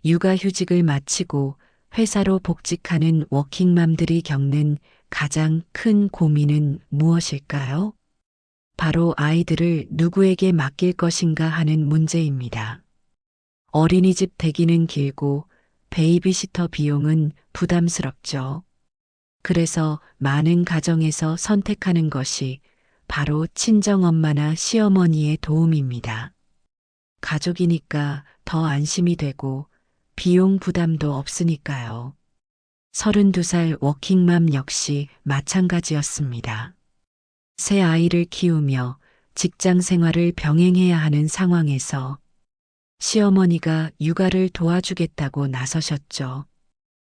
육아휴직을 마치고 회사로 복직하는 워킹맘들이 겪는 가장 큰 고민은 무엇일까요? 바로 아이들을 누구에게 맡길 것인가 하는 문제입니다. 어린이집 대기는 길고 베이비시터 비용은 부담스럽죠. 그래서 많은 가정에서 선택하는 것이 바로 친정엄마나 시어머니의 도움입니다. 가족이니까 더 안심이 되고 비용 부담도 없으니까요. 32살 워킹맘 역시 마찬가지였습니다. 새 아이를 키우며 직장 생활을 병행해야 하는 상황에서 시어머니가 육아를 도와주겠다고 나서셨죠.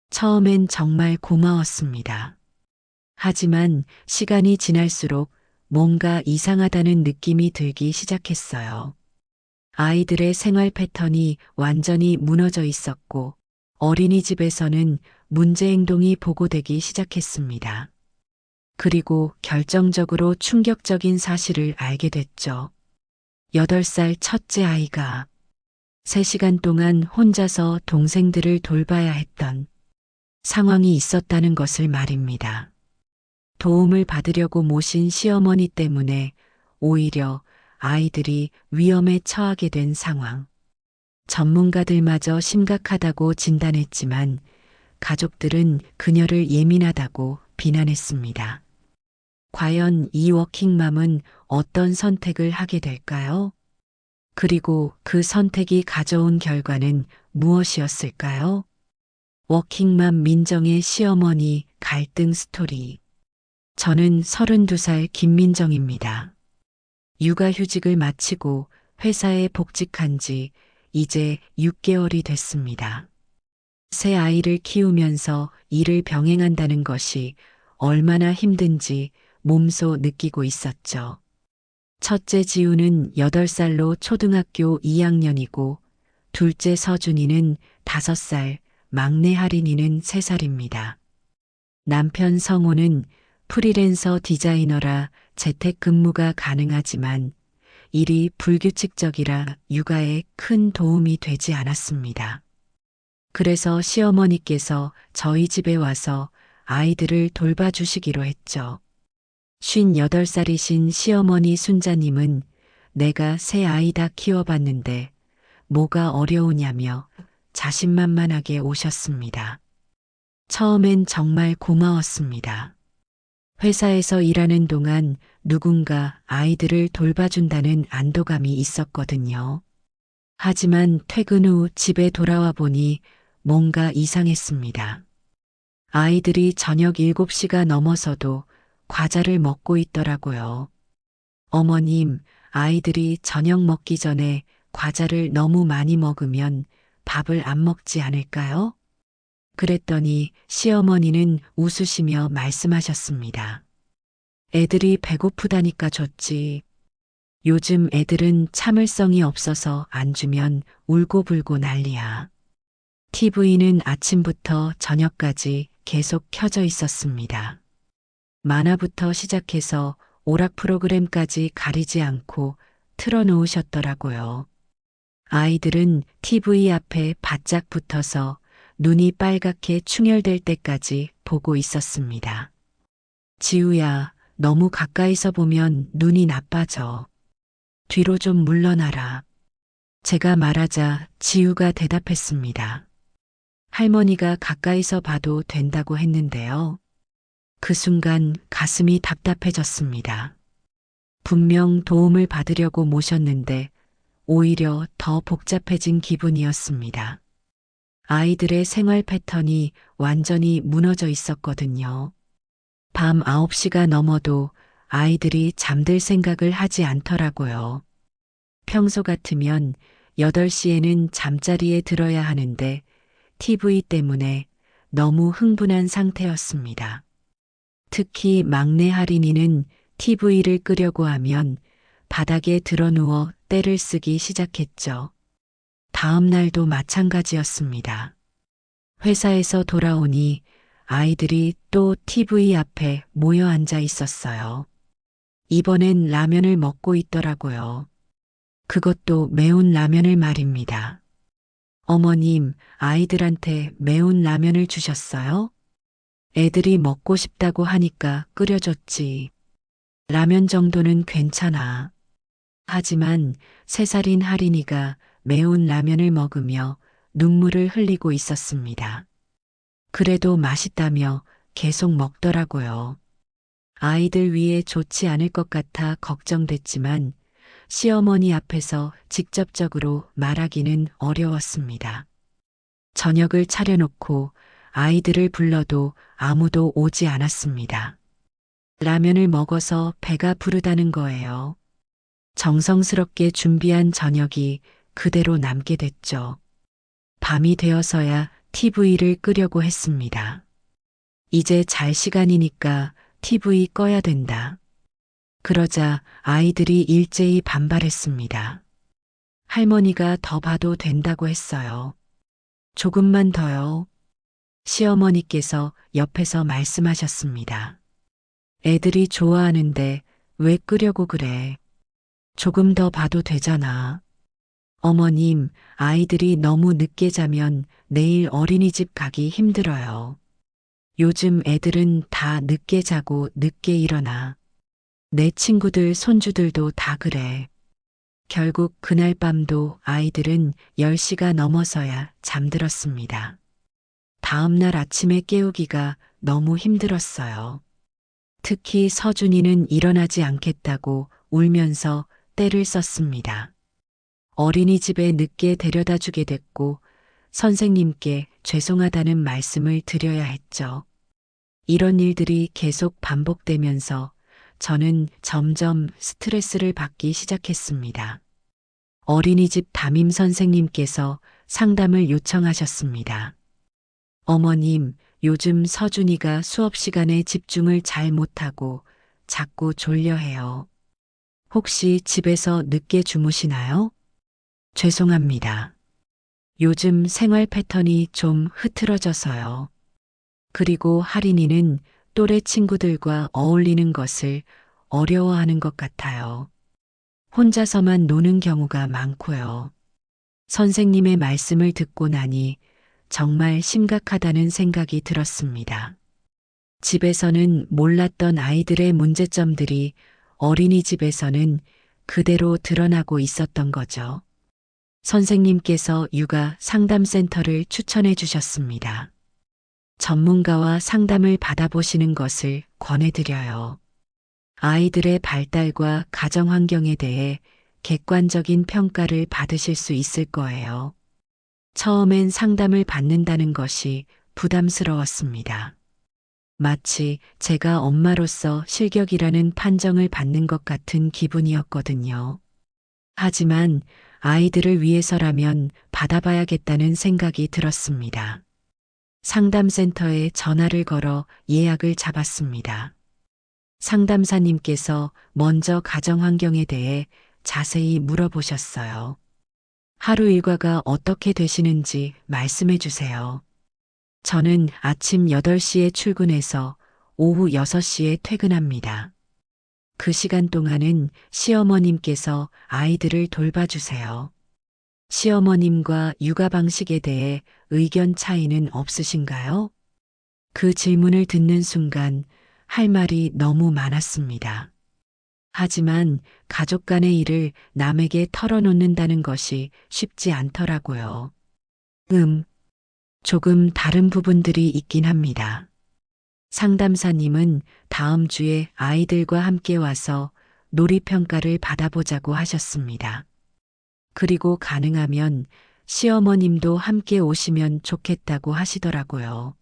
처음엔 정말 고마웠습니다. 하지만 시간이 지날수록 뭔가 이상하다는 느낌이 들기 시작했어요. 아이들의 생활 패턴이 완전히 무너져 있었고 어린이집에서는 문제 행동이 보고되기 시작했습니다. 그리고 결정적으로 충격적인 사실을 알게 됐죠. 8살 첫째 아이가 3시간 동안 혼자서 동생들을 돌봐야 했던 상황이 있었다는 것을 말입니다. 도움을 받으려고 모신 시어머니 때문에 오히려 아이들이 위험에 처하게 된 상황. 전문가들마저 심각하다고 진단했지만 가족들은 그녀를 예민하다고 비난했습니다. 과연 이 워킹맘은 어떤 선택을 하게 될까요? 그리고 그 선택이 가져온 결과는 무엇이었을까요? 워킹맘 민정의 시어머니 갈등 스토리. 저는 32살 김민정입니다. 육아휴직을 마치고 회사에 복직한 지 이제 6개월이 됐습니다. 새 아이를 키우면서 일을 병행한다는 것이 얼마나 힘든지 몸소 느끼고 있었죠. 첫째 지우는 8살로 초등학교 2학년이고 둘째 서준이는 5살, 막내 하린이는 3살입니다. 남편 성호는 프리랜서 디자이너라 재택근무가 가능하지만 일이 불규칙적이라 육아에 큰 도움이 되지 않았습니다. 그래서 시어머니께서 저희 집에 와서 아이들을 돌봐주시기로 했죠. 58살이신 시어머니 순자님은 내가 새 아이 다 키워봤는데 뭐가 어려우냐며 자신만만하게 오셨습니다. 처음엔 정말 고마웠습니다. 회사에서 일하는 동안 누군가 아이들을 돌봐준다는 안도감이 있었거든요. 하지만 퇴근 후 집에 돌아와 보니 뭔가 이상했습니다. 아이들이 저녁 7시가 넘어서도 과자를 먹고 있더라고요. 어머님, 아이들이 저녁 먹기 전에 과자를 너무 많이 먹으면 밥을 안 먹지 않을까요? 그랬더니 시어머니는 웃으시며 말씀하셨습니다. 애들이 배고프다니까 줬지. 요즘 애들은 참을성이 없어서 안 주면 울고불고 난리야. TV는 아침부터 저녁까지 계속 켜져 있었습니다. 만화부터 시작해서 오락 프로그램까지 가리지 않고 틀어놓으셨더라고요. 아이들은 TV 앞에 바짝 붙어서 눈이 빨갛게 충혈될 때까지 보고 있었습니다. 지우야, 너무 가까이서 보면 눈이 나빠져. 뒤로 좀 물러나라. 제가 말하자 지우가 대답했습니다. 할머니가 가까이서 봐도 된다고 했는데요. 그 순간 가슴이 답답해졌습니다. 분명 도움을 받으려고 모셨는데 오히려 더 복잡해진 기분이었습니다. 아이들의 생활 패턴이 완전히 무너져 있었거든요. 밤 9시가 넘어도 아이들이 잠들 생각을 하지 않더라고요. 평소 같으면 8시에는 잠자리에 들어야 하는데 TV 때문에 너무 흥분한 상태였습니다. 특히 막내 할인이는 TV를 끄려고 하면 바닥에 드러누워 떼를 쓰기 시작했죠. 다음 날도 마찬가지였습니다. 회사에서 돌아오니 아이들이 또 TV 앞에 모여 앉아 있었어요. 이번엔 라면을 먹고 있더라고요. 그것도 매운 라면을 말입니다. 어머님, 아이들한테 매운 라면을 주셨어요? 애들이 먹고 싶다고 하니까 끓여줬지. 라면 정도는 괜찮아. 하지만 3살인 할인이가 매운 라면을 먹으며 눈물을 흘리고 있었습니다. 그래도 맛있다며 계속 먹더라고요. 아이들 위에 좋지 않을 것 같아 걱정됐지만 시어머니 앞에서 직접적으로 말하기는 어려웠습니다. 저녁을 차려놓고 아이들을 불러도 아무도 오지 않았습니다. 라면을 먹어서 배가 부르다는 거예요. 정성스럽게 준비한 저녁이 그대로 남게 됐죠. 밤이 되어서야 TV를 끄려고 했습니다. 이제 잘 시간이니까 TV 꺼야 된다. 그러자 아이들이 일제히 반발했습니다. 할머니가 더 봐도 된다고 했어요. 조금만 더요. 시어머니께서 옆에서 말씀하셨습니다. 애들이 좋아하는데 왜 끄려고 그래? 조금 더 봐도 되잖아. 어머님, 아이들이 너무 늦게 자면 내일 어린이집 가기 힘들어요. 요즘 애들은 다 늦게 자고 늦게 일어나. 내 친구들, 손주들도 다 그래. 결국 그날 밤도 아이들은 10시가 넘어서야 잠들었습니다. 다음날 아침에 깨우기가 너무 힘들었어요. 특히 서준이는 일어나지 않겠다고 울면서 떼를 썼습니다. 어린이집에 늦게 데려다 주게 됐고 선생님께 죄송하다는 말씀을 드려야 했죠. 이런 일들이 계속 반복되면서 저는 점점 스트레스를 받기 시작했습니다. 어린이집 담임 선생님께서 상담을 요청하셨습니다. 어머님, 요즘 서준이가 수업 시간에 집중을 잘 못하고 자꾸 졸려해요. 혹시 집에서 늦게 주무시나요? 죄송합니다. 요즘 생활 패턴이 좀 흐트러져서요. 그리고 할인이는 또래 친구들과 어울리는 것을 어려워하는 것 같아요. 혼자서만 노는 경우가 많고요. 선생님의 말씀을 듣고 나니 정말 심각하다는 생각이 들었습니다. 집에서는 몰랐던 아이들의 문제점들이 어린이집에서는 그대로 드러나고 있었던 거죠. 선생님께서 육아 상담센터를 추천해 주셨습니다. 전문가와 상담을 받아보시는 것을 권해드려요. 아이들의 발달과 가정 환경에 대해 객관적인 평가를 받으실 수 있을 거예요. 처음엔 상담을 받는다는 것이 부담스러웠습니다. 마치 제가 엄마로서 실격이라는 판정을 받는 것 같은 기분이었거든요. 하지만 아이들을 위해서라면 받아봐야겠다는 생각이 들었습니다. 상담센터에 전화를 걸어 예약을 잡았습니다. 상담사님께서 먼저 가정 환경에 대해 자세히 물어보셨어요. 하루 일과가 어떻게 되시는지 말씀해 주세요. 저는 아침 8시에 출근해서 오후 6시에 퇴근합니다. 그 시간 동안은 시어머님께서 아이들을 돌봐주세요. 시어머님과 육아 방식에 대해 의견 차이는 없으신가요? 그 질문을 듣는 순간 할 말이 너무 많았습니다. 하지만 가족 간의 일을 남에게 털어놓는다는 것이 쉽지 않더라고요. 조금 다른 부분들이 있긴 합니다. 상담사님은 다음 주에 아이들과 함께 와서 놀이평가를 받아보자고 하셨습니다. 그리고 가능하면 시어머님도 함께 오시면 좋겠다고 하시더라고요.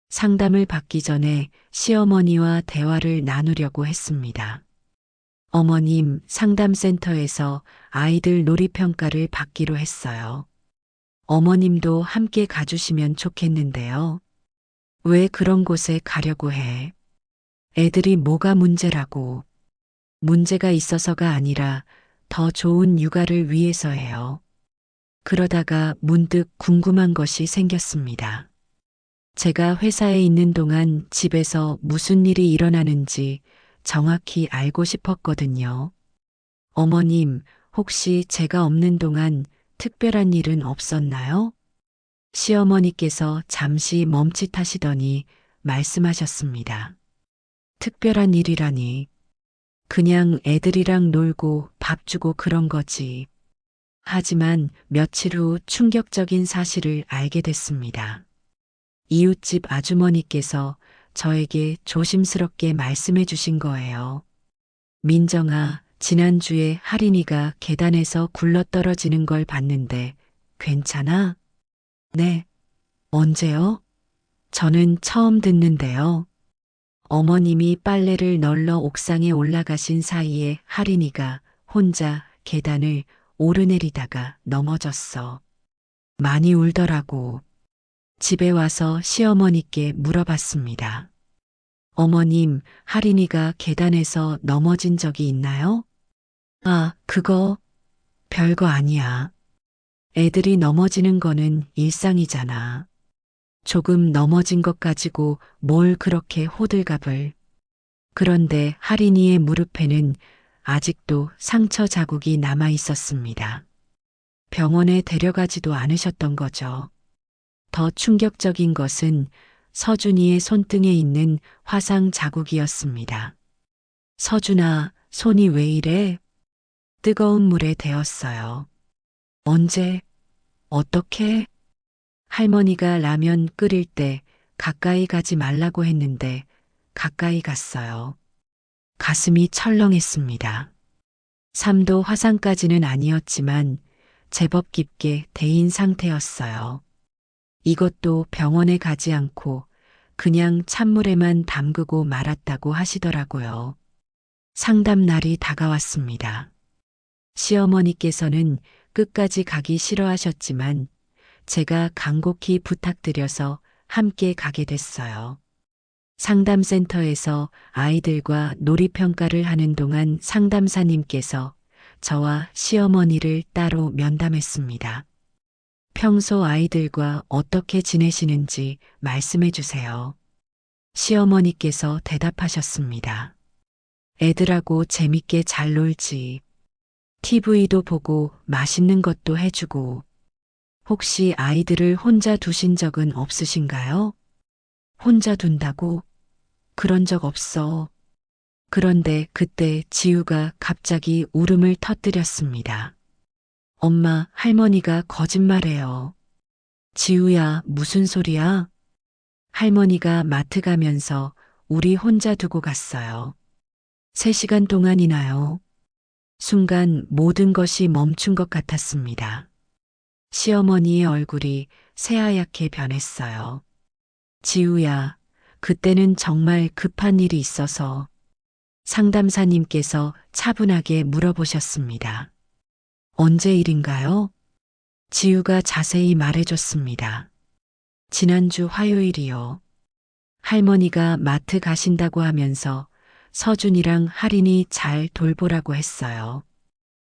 상담을 받기 전에 시어머니와 대화를 나누려고 했습니다. 어머님, 상담센터에서 아이들 놀이평가를 받기로 했어요. 어머님도 함께 가주시면 좋겠는데요. 왜 그런 곳에 가려고 해? 애들이 뭐가 문제라고. 문제가 있어서가 아니라 더 좋은 육아를 위해서예요. 그러다가 문득 궁금한 것이 생겼습니다. 제가 회사에 있는 동안 집에서 무슨 일이 일어나는지 정확히 알고 싶었거든요. 어머님, 혹시 제가 없는 동안 특별한 일은 없었나요? 시어머니께서 잠시 멈칫하시더니 말씀하셨습니다. 특별한 일이라니. 그냥 애들이랑 놀고 밥 주고 그런 거지. 하지만 며칠 후 충격적인 사실을 알게 됐습니다. 이웃집 아주머니께서 저에게 조심스럽게 말씀해 주신 거예요. 민정아, 지난주에 할인이가 계단에서 굴러떨어지는 걸 봤는데 괜찮아? 네. 언제요? 저는 처음 듣는데요. 어머님이 빨래를 널러 옥상에 올라가신 사이에 할인이가 혼자 계단을 오르내리다가 넘어졌어. 많이 울더라고. 집에 와서 시어머니께 물어봤습니다. 어머님, 할인이가 계단에서 넘어진 적이 있나요? 아, 그거 별거 아니야. 애들이 넘어지는 거는 일상이잖아. 조금 넘어진 것 가지고 뭘 그렇게 호들갑을. 그런데 할인이의 무릎에는 아직도 상처 자국이 남아 있었습니다. 병원에 데려가지도 않으셨던 거죠. 더 충격적인 것은 서준이의 손등에 있는 화상 자국이었습니다. 서준아, 손이 왜 이래? 뜨거운 물에 데었어요. 언제? 어떻게? 할머니가 라면 끓일 때 가까이 가지 말라고 했는데 가까이 갔어요. 가슴이 철렁했습니다. 3도 화상까지는 아니었지만 제법 깊게 데인 상태였어요. 이것도 병원에 가지 않고 그냥 찬물에만 담그고 말았다고 하시더라고요. 상담 날이 다가왔습니다. 시어머니께서는 끝까지 가기 싫어하셨지만 제가 간곡히 부탁드려서 함께 가게 됐어요. 상담센터에서 아이들과 놀이평가를 하는 동안 상담사님께서 저와 시어머니를 따로 면담했습니다. 평소 아이들과 어떻게 지내시는지 말씀해 주세요. 시어머니께서 대답하셨습니다. 애들하고 재밌게 잘 놀지. TV도 보고 맛있는 것도 해주고. 혹시 아이들을 혼자 두신 적은 없으신가요? 혼자 둔다고? 그런 적 없어. 그런데 그때 지우가 갑자기 울음을 터뜨렸습니다. 엄마, 할머니가 거짓말해요. 지우야, 무슨 소리야? 할머니가 마트 가면서 우리 혼자 두고 갔어요. 3시간 동안이나요. 순간 모든 것이 멈춘 것 같았습니다. 시어머니의 얼굴이 새하얗게 변했어요. 지우야, 그때는 정말 급한 일이 있어서 상담사님께서 차분하게 물어보셨습니다. 언제 일인가요? 지우가 자세히 말해줬습니다. 지난주 화요일이요. 할머니가 마트 가신다고 하면서 서준이랑 할인이 잘 돌보라고 했어요.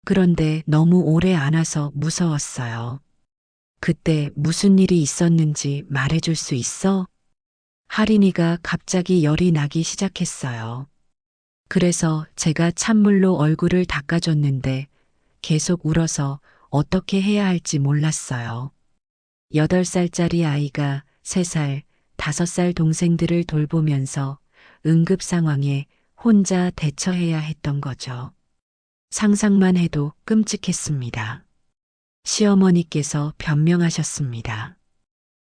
그런데 너무 오래 안 와서 무서웠어요. 그때 무슨 일이 있었는지 말해줄 수 있어? 할인이가 갑자기 열이 나기 시작했어요. 그래서 제가 찬물로 얼굴을 닦아줬는데 계속 울어서 어떻게 해야 할지 몰랐어요. 8살짜리 아이가 3살, 5살 동생들을 돌보면서 응급 상황에 혼자 대처해야 했던 거죠. 상상만 해도 끔찍했습니다. 시어머니께서 변명하셨습니다.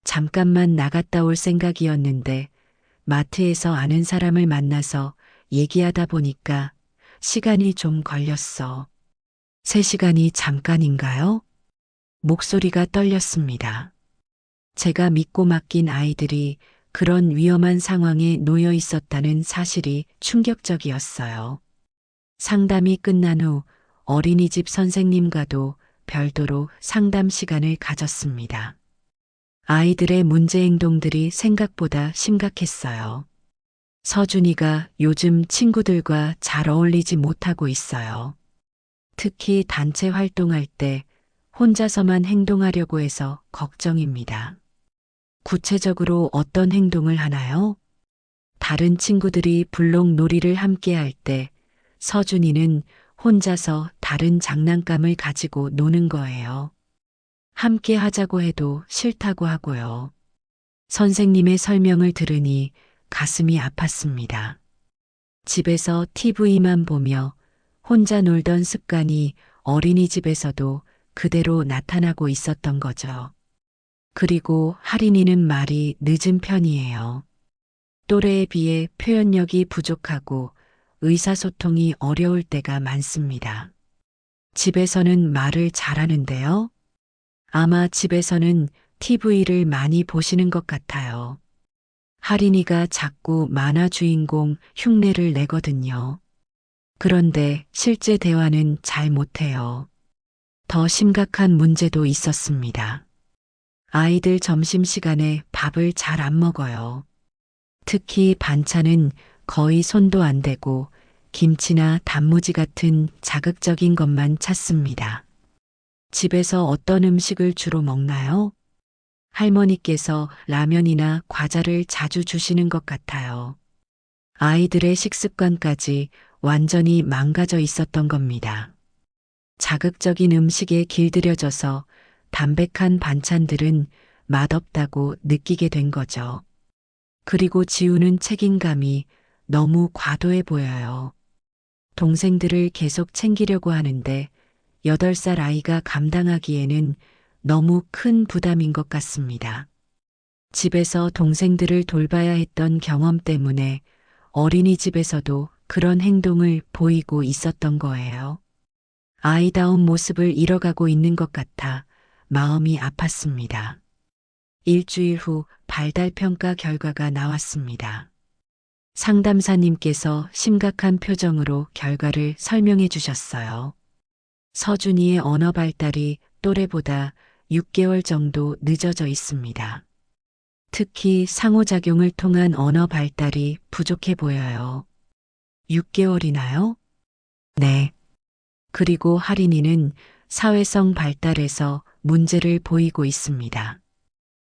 잠깐만 나갔다 올 생각이었는데 마트에서 아는 사람을 만나서 얘기하다 보니까 시간이 좀 걸렸어. 3시간이 잠깐인가요? 목소리가 떨렸습니다. 제가 믿고 맡긴 아이들이 그런 위험한 상황에 놓여 있었다는 사실이 충격적이었어요. 상담이 끝난 후 어린이집 선생님과도 별도로 상담 시간을 가졌습니다. 아이들의 문제 행동들이 생각보다 심각했어요. 서준이가 요즘 친구들과 잘 어울리지 못하고 있어요. 특히 단체 활동할 때 혼자서만 행동하려고 해서 걱정입니다. 구체적으로 어떤 행동을 하나요? 다른 친구들이 블록 놀이를 함께 할 때 서준이는 혼자서 다른 장난감을 가지고 노는 거예요. 함께 하자고 해도 싫다고 하고요. 선생님의 설명을 들으니 가슴이 아팠습니다. 집에서 TV만 보며 혼자 놀던 습관이 어린이집에서도 그대로 나타나고 있었던 거죠. 그리고 할인이는 말이 늦은 편이에요. 또래에 비해 표현력이 부족하고 의사소통이 어려울 때가 많습니다. 집에서는 말을 잘하는데요. 아마 집에서는 TV를 많이 보시는 것 같아요. 할인이가 자꾸 만화 주인공 흉내를 내거든요. 그런데 실제 대화는 잘 못해요. 더 심각한 문제도 있었습니다. 아이들 점심시간에 밥을 잘 안 먹어요. 특히 반찬은 거의 손도 안 대고 김치나 단무지 같은 자극적인 것만 찾습니다. 집에서 어떤 음식을 주로 먹나요? 할머니께서 라면이나 과자를 자주 주시는 것 같아요. 아이들의 식습관까지 완전히 망가져 있었던 겁니다. 자극적인 음식에 길들여져서 담백한 반찬들은 맛없다고 느끼게 된 거죠. 그리고 지우는 책임감이 너무 과도해 보여요. 동생들을 계속 챙기려고 하는데 8살 아이가 감당하기에는 너무 큰 부담인 것 같습니다. 집에서 동생들을 돌봐야 했던 경험 때문에 어린이집에서도 그런 행동을 보이고 있었던 거예요. 아이다운 모습을 잃어가고 있는 것 같아 마음이 아팠습니다. 일주일 후 발달평가 결과가 나왔습니다. 상담사님께서 심각한 표정으로 결과를 설명해 주셨어요. 서준이의 언어 발달이 또래보다 6개월 정도 늦어져 있습니다. 특히 상호작용을 통한 언어 발달이 부족해 보여요. 6개월이나요? 네. 그리고 할인이는 사회성 발달에서 문제를 보이고 있습니다.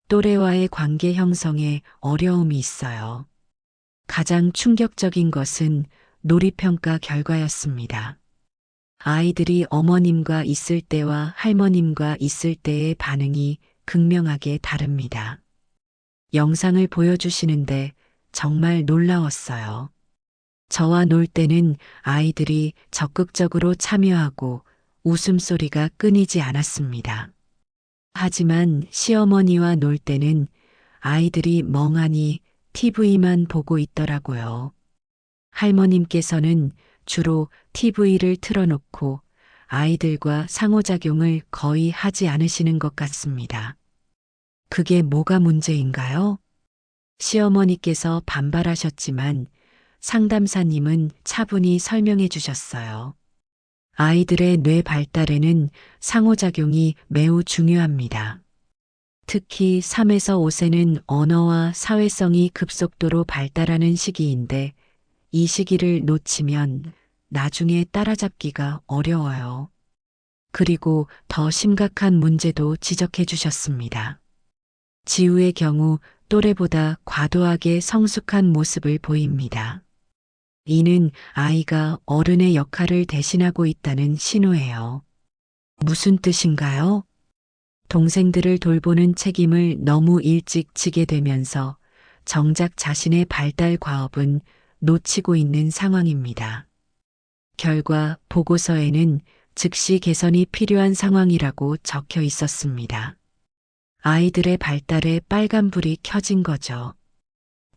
또래와의 관계 형성에 어려움이 있어요. 가장 충격적인 것은 놀이평가 결과였습니다. 아이들이 어머님과 있을 때와 할머님과 있을 때의 반응이 극명하게 다릅니다. 영상을 보여주시는데 정말 놀라웠어요. 저와 놀 때는 아이들이 적극적으로 참여하고 웃음소리가 끊이지 않았습니다. 하지만 시어머니와 놀 때는 아이들이 멍하니 TV만 보고 있더라고요. 할머님께서는 주로 TV를 틀어놓고 아이들과 상호작용을 거의 하지 않으시는 것 같습니다. 그게 뭐가 문제인가요? 시어머니께서 반발하셨지만 상담사님은 차분히 설명해 주셨어요. 아이들의 뇌 발달에는 상호작용이 매우 중요합니다. 특히 3에서 5세는 언어와 사회성이 급속도로 발달하는 시기인데 이 시기를 놓치면 나중에 따라잡기가 어려워요. 그리고 더 심각한 문제도 지적해 주셨습니다. 지우의 경우 또래보다 과도하게 성숙한 모습을 보입니다. 이는 아이가 어른의 역할을 대신하고 있다는 신호예요. 무슨 뜻인가요? 동생들을 돌보는 책임을 너무 일찍 지게 되면서 정작 자신의 발달 과업은 놓치고 있는 상황입니다. 결과 보고서에는 즉시 개선이 필요한 상황이라고 적혀 있었습니다. 아이들의 발달에 빨간불이 켜진 거죠.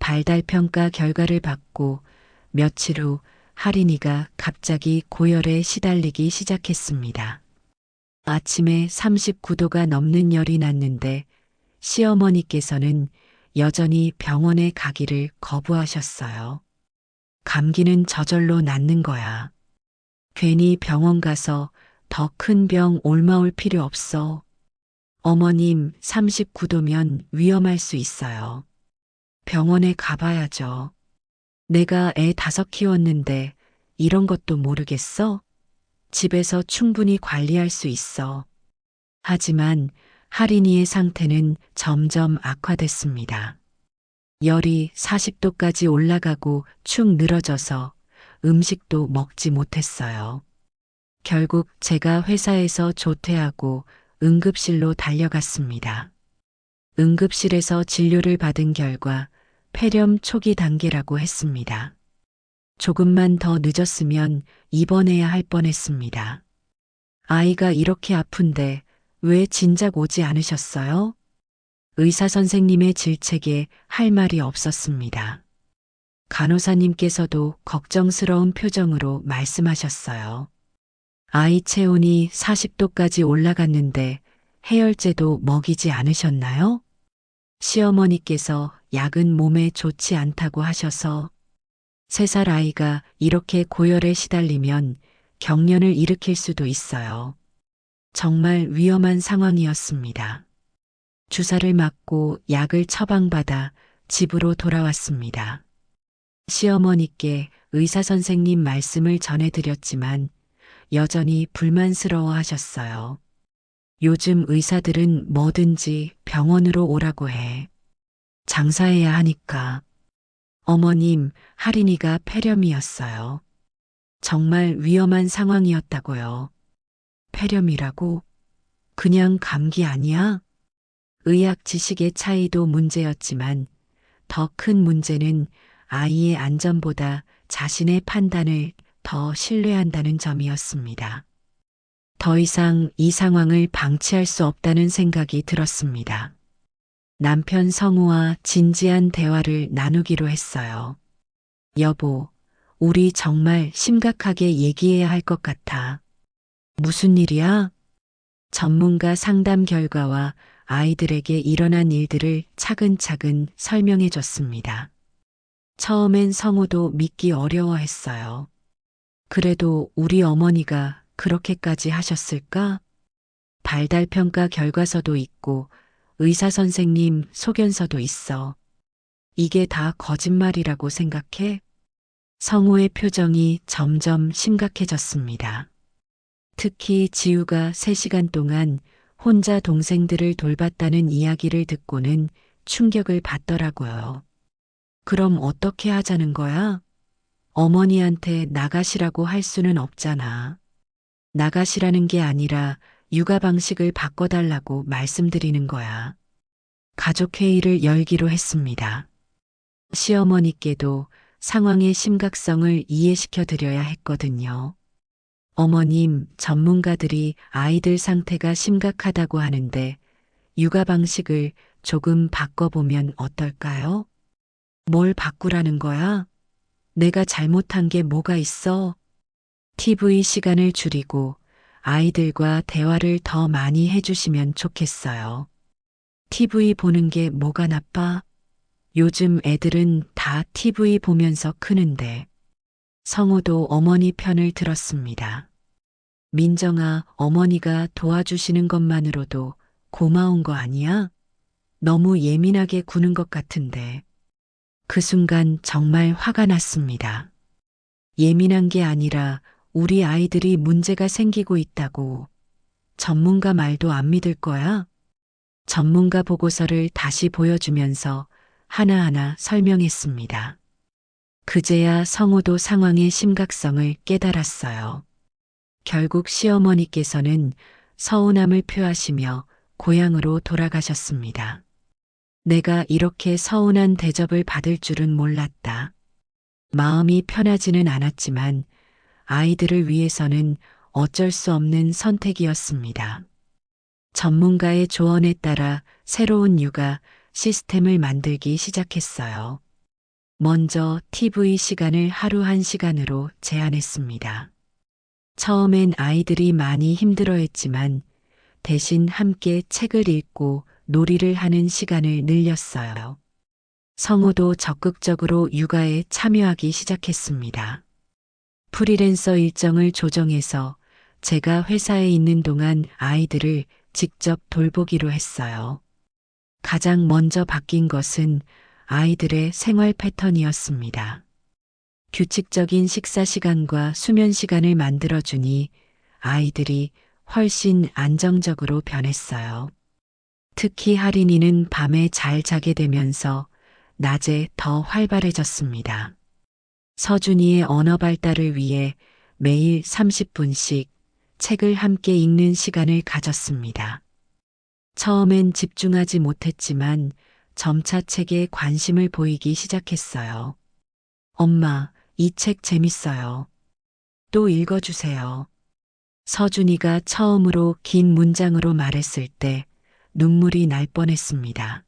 발달평가 결과를 받고 며칠 후 할인이가 갑자기 고열에 시달리기 시작했습니다. 아침에 39도가 넘는 열이 났는데 시어머니께서는 여전히 병원에 가기를 거부하셨어요. 감기는 저절로 낫는 거야. 괜히 병원 가서 더 큰 병 옮아올 필요 없어. 어머님 39도면 위험할 수 있어요. 병원에 가봐야죠. 내가 애 5 키웠는데 이런 것도 모르겠어? 집에서 충분히 관리할 수 있어. 하지만 할인이의 상태는 점점 악화됐습니다. 열이 40도까지 올라가고 축 늘어져서 음식도 먹지 못했어요. 결국 제가 회사에서 조퇴하고 응급실로 달려갔습니다. 응급실에서 진료를 받은 결과 폐렴 초기 단계라고 했습니다. 조금만 더 늦었으면 입원해야 할 뻔했습니다. 아이가 이렇게 아픈데 왜 진작 오지 않으셨어요? 의사 선생님의 질책에 할 말이 없었습니다. 간호사님께서도 걱정스러운 표정으로 말씀하셨어요. 아이 체온이 40도까지 올라갔는데 해열제도 먹이지 않으셨나요? 시어머니께서 약은 몸에 좋지 않다고 하셔서 3살 아이가 이렇게 고열에 시달리면 경련을 일으킬 수도 있어요. 정말 위험한 상황이었습니다. 주사를 맞고 약을 처방받아 집으로 돌아왔습니다. 시어머니께 의사 선생님 말씀을 전해드렸지만 여전히 불만스러워 하셨어요. 요즘 의사들은 뭐든지 병원으로 오라고 해. 장사해야 하니까. 어머님, 할인이가 폐렴이었어요. 정말 위험한 상황이었다고요. 폐렴이라고? 그냥 감기 아니야? 의학 지식의 차이도 문제였지만 더 큰 문제는 아이의 안전보다 자신의 판단을 더 신뢰한다는 점이었습니다. 더 이상 이 상황을 방치할 수 없다는 생각이 들었습니다. 남편 성우와 진지한 대화를 나누기로 했어요. 여보, 우리 정말 심각하게 얘기해야 할 것 같아. 무슨 일이야? 전문가 상담 결과와 아이들에게 일어난 일들을 차근차근 설명해 줬습니다. 처음엔 성우도 믿기 어려워했어요. 그래도 우리 어머니가 그렇게까지 하셨을까? 발달평가 결과서도 있고 의사 선생님 소견서도 있어. 이게 다 거짓말이라고 생각해? 성우의 표정이 점점 심각해졌습니다. 특히 지우가 3시간 동안 혼자 동생들을 돌봤다는 이야기를 듣고는 충격을 받더라고요. 그럼 어떻게 하자는 거야? 어머니한테 나가시라고 할 수는 없잖아. 나가시라는 게 아니라 육아 방식을 바꿔달라고 말씀드리는 거야. 가족회의를 열기로 했습니다. 시어머니께도 상황의 심각성을 이해시켜 드려야 했거든요. 어머님, 전문가들이 아이들 상태가 심각하다고 하는데 육아 방식을 조금 바꿔보면 어떨까요? 뭘 바꾸라는 거야? 내가 잘못한 게 뭐가 있어? TV 시간을 줄이고 아이들과 대화를 더 많이 해주시면 좋겠어요. TV 보는 게 뭐가 나빠? 요즘 애들은 다 TV 보면서 크는데. 성우도 어머니 편을 들었습니다. 민정아, 어머니가 도와주시는 것만으로도 고마운 거 아니야? 너무 예민하게 구는 것 같은데. 그 순간 정말 화가 났습니다. 예민한 게 아니라 우리 아이들이 문제가 생기고 있다고. 전문가 말도 안 믿을 거야? 전문가 보고서를 다시 보여주면서 하나하나 설명했습니다. 그제야 성우도 상황의 심각성을 깨달았어요. 결국 시어머니께서는 서운함을 표하시며 고향으로 돌아가셨습니다. 내가 이렇게 서운한 대접을 받을 줄은 몰랐다. 마음이 편하지는 않았지만 아이들을 위해서는 어쩔 수 없는 선택이었습니다. 전문가의 조언에 따라 새로운 육아 시스템을 만들기 시작했어요. 먼저 TV 시간을 하루 1시간으로 제한했습니다. 처음엔 아이들이 많이 힘들어했지만 대신 함께 책을 읽고 놀이를 하는 시간을 늘렸어요. 성우도 적극적으로 육아에 참여하기 시작했습니다. 프리랜서 일정을 조정해서 제가 회사에 있는 동안 아이들을 직접 돌보기로 했어요. 가장 먼저 바뀐 것은 아이들의 생활 패턴이었습니다. 규칙적인 식사 시간과 수면 시간을 만들어주니 아이들이 훨씬 안정적으로 변했어요. 특히 할인이는 밤에 잘 자게 되면서 낮에 더 활발해졌습니다. 서준이의 언어 발달을 위해 매일 30분씩 책을 함께 읽는 시간을 가졌습니다. 처음엔 집중하지 못했지만 점차 책에 관심을 보이기 시작했어요. 엄마, 이 책 재밌어요. 또 읽어주세요. 서준이가 처음으로 긴 문장으로 말했을 때 눈물이 날 뻔했습니다.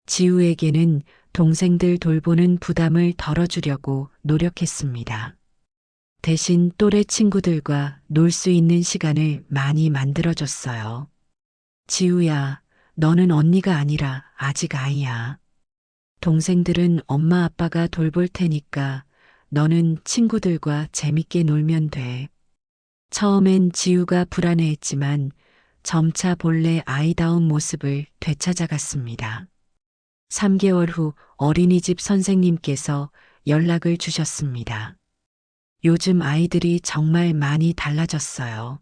지우에게는 동생들 돌보는 부담을 덜어주려고 노력했습니다. 대신 또래 친구들과 놀 수 있는 시간을 많이 만들어줬어요. 지우야, 너는 언니가 아니라 아직 아이야. 동생들은 엄마 아빠가 돌볼 테니까 너는 친구들과 재밌게 놀면 돼. 처음엔 지우가 불안해했지만 점차 본래 아이다운 모습을 되찾아갔습니다. 3개월 후 어린이집 선생님께서 연락을 주셨습니다. 요즘 아이들이 정말 많이 달라졌어요.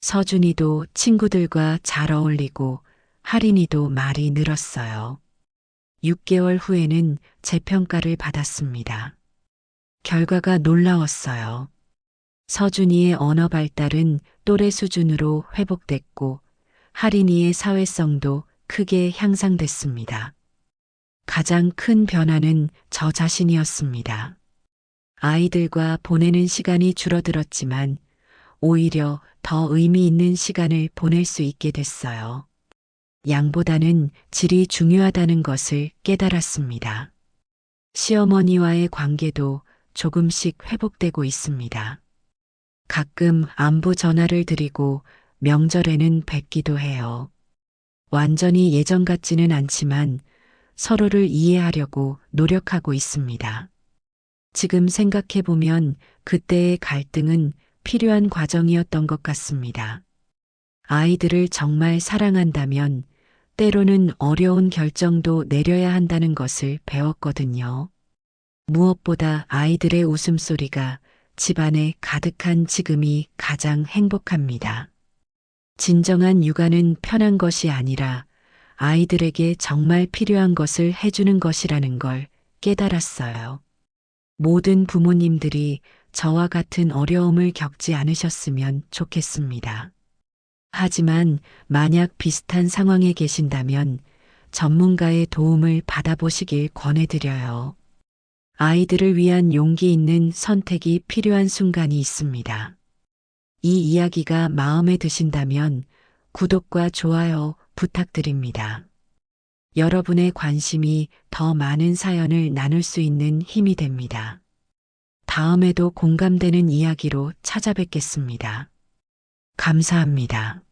서준이도 친구들과 잘 어울리고 할인이도 말이 늘었어요. 6개월 후에는 재평가를 받았습니다. 결과가 놀라웠어요. 서준이의 언어 발달은 또래 수준으로 회복됐고 할인이의 사회성도 크게 향상됐습니다. 가장 큰 변화는 저 자신이었습니다. 아이들과 보내는 시간이 줄어들었지만 오히려 더 의미 있는 시간을 보낼 수 있게 됐어요. 양보다는 질이 중요하다는 것을 깨달았습니다. 시어머니와의 관계도 조금씩 회복되고 있습니다. 가끔 안부 전화를 드리고 명절에는 뵙기도 해요. 완전히 예전 같지는 않지만 서로를 이해하려고 노력하고 있습니다. 지금 생각해보면 그때의 갈등은 필요한 과정이었던 것 같습니다. 아이들을 정말 사랑한다면 때로는 어려운 결정도 내려야 한다는 것을 배웠거든요. 무엇보다 아이들의 웃음소리가 집안에 가득한 지금이 가장 행복합니다. 진정한 육아는 편한 것이 아니라 아이들에게 정말 필요한 것을 해주는 것이라는 걸 깨달았어요. 모든 부모님들이 저와 같은 어려움을 겪지 않으셨으면 좋겠습니다. 하지만 만약 비슷한 상황에 계신다면 전문가의 도움을 받아보시길 권해드려요. 아이들을 위한 용기 있는 선택이 필요한 순간이 있습니다. 이 이야기가 마음에 드신다면 구독과 좋아요 부탁드립니다. 여러분의 관심이 더 많은 사연을 나눌 수 있는 힘이 됩니다. 다음에도 공감되는 이야기로 찾아뵙겠습니다. 감사합니다.